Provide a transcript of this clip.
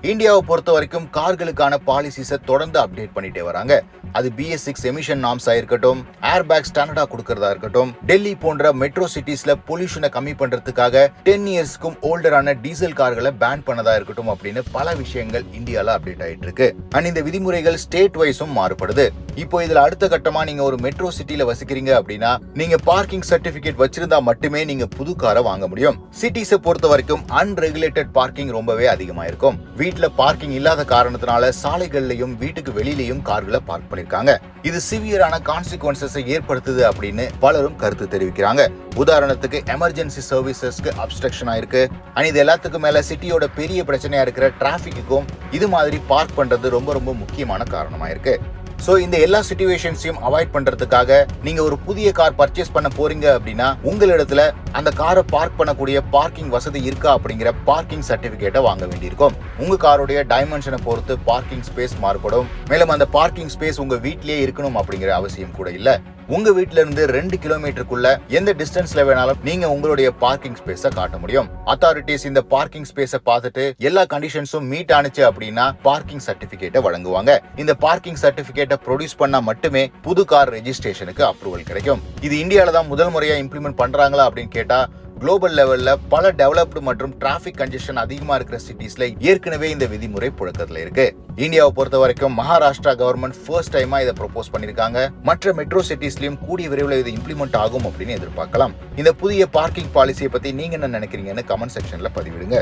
இந்தியாவை பொறுத்த வரைக்கும் கார்களுக்கான பாலிசிஸை தொடர்ந்து அப்டேட் பண்ணிட்டே வராங்க. அது BS6 எமிஷன் நார்ம்ஸா இருக்கட்டும், ஏர் பேக் ஸ்டாண்டர்டா கொடுக்கறதா இருக்கட்டும், டெல்லி போன்ற மெட்ரோ சிட்டிஸ்ல பொல்யூஷனை கம்மி பண்றதுக்காக 10 இயர்ஸ்க்கும் ஓல்டரான டீசல் கார்களை பேன் பண்ணதா இருக்கட்டும் அப்படின்னு பல விஷயங்கள் இந்தியால அப்டேட் ஆயிட்டு இருக்கு. அண்ட் இந்த விதிமுறைகள் ஸ்டேட் வைஸும் மாறுபடுது. இப்போ இதுல அடுத்த கட்டமா நீங்க ஒரு மெட்ரோ சிட்டில வசிக்கிறீங்க அப்படின்னா நீங்க பார்க்கிங் சர்டிபிகேட் வச்சிருந்தா மட்டுமே நீங்க புது காரை வாங்க முடியும். சிட்டிஸை பொறுத்த வரைக்கும் அன்ரெகுலேட்டட் பார்க்கிங் ரொம்பவே அதிகமா இருக்கும். வீட்டுல பார்க்கிங் இல்லாத காரணத்தினால சாலைகள்லயும் வீட்டுக்கு வெளியிலயும் கார்களை பார்க் பண்ணிருக்காங்க. இது சிவியரான கான்சிக்வன்சஸை ஏற்படுத்துது அப்படின்னு பலரும் கருத்து தெரிவிக்கிறாங்க. உதாரணத்துக்கு எமர்ஜென்சி சர்வீசஸ்க்கு அப்ஸ்ட்ரக்ஷன் ஆயிருக்கு. அண்ட் இது எல்லாத்துக்கும் மேல சிட்டியோட பெரிய பிரச்சனையா இருக்கிற டிராபிக்குக்கும் இது மாதிரி பார்க் பண்றது ரொம்ப ரொம்ப முக்கியமான காரணமா இருக்கு. சோ இந்த எல்லா சிச்சுவேஷன்ஸையும் அவாய்ட் பண்றதுக்காக நீங்க ஒரு புதிய கார் பர்ச்சேஸ் பண்ண போறீங்க அப்படின்னா உங்களிடத்துல அந்த காரை பார்க் பண்ணக்கூடிய பார்க்கிங் வசதி இருக்கா அப்படிங்கிற பார்க்கிங் சர்டிபிகேட்டை வாங்க வேண்டியிருக்கும். உங்க காரோடைய டைமென்ஷனை பொறுத்து பார்க்கிங் ஸ்பேஸ் மாறுபடும். மேலும் அந்த பார்க்கிங் ஸ்பேஸ் உங்க வீட்லயே இருக்கணும் அப்படிங்கிற அவசியம் கூட இல்ல. உங்க வீட்ல இருந்து 2 கிலோமீட்டருக்குள்ள எந்த டிஸ்டன்ஸ்ல வேணாலும் நீங்க உங்களுடைய பார்க்கிங் ஸ்பேஸ காட்ட முடியும். அத்தாரிட்டிஸ் இந்த பார்க்கிங் ஸ்பேஸ பார்த்துட்டு எல்லா கண்டிஷன்ஸும் மீட் ஆனிச்சு அப்படின்னா பார்க்கிங் சர்டிபிகேட்டை வழங்குவாங்க. இந்த பார்க்கிங் சர்டிபிகேட்டை ப்ரொடியூஸ் பண்ணா மட்டுமே புது கார் ரெஜிஸ்ட்ரேஷனுக்கு அப்ரூவல் கிடைக்கும். இது இந்தியால தான் முதல் முறையா இம்ப்ளிமெண்ட் பண்றாங்களா அப்படின்னு கேட்டா குளோபல் லெவல்ல பல டெவலப்டு மற்றும் டிராபிக் கன்ஜெஷன் அதிகமா இருக்கிற சிட்டிஸ்ல ஏற்கனவே இந்த விதிமுறை புழக்கத்துல இருக்கு. இந்தியாவை பொறுத்த வரைக்கும் மகாராஷ்டிரா கவர்மெண்ட் ஃபர்ஸ்ட் டைமா இதை ப்ரொபோஸ் பண்ணிருக்காங்க. மற்ற மெட்ரோ சிட்டிஸ்லயும் கூடிய விரைவில் இது இம்ப்ளிமெண்ட் ஆகும் அப்படின்னு எதிர்பார்க்கலாம். இந்த புதிய பார்க்கிங் பாலிசியை பத்தி நீங்க என்ன நினைக்கிறீங்கன்னு கமெண்ட் செக்ஷன்ல பதிவிடுங்க.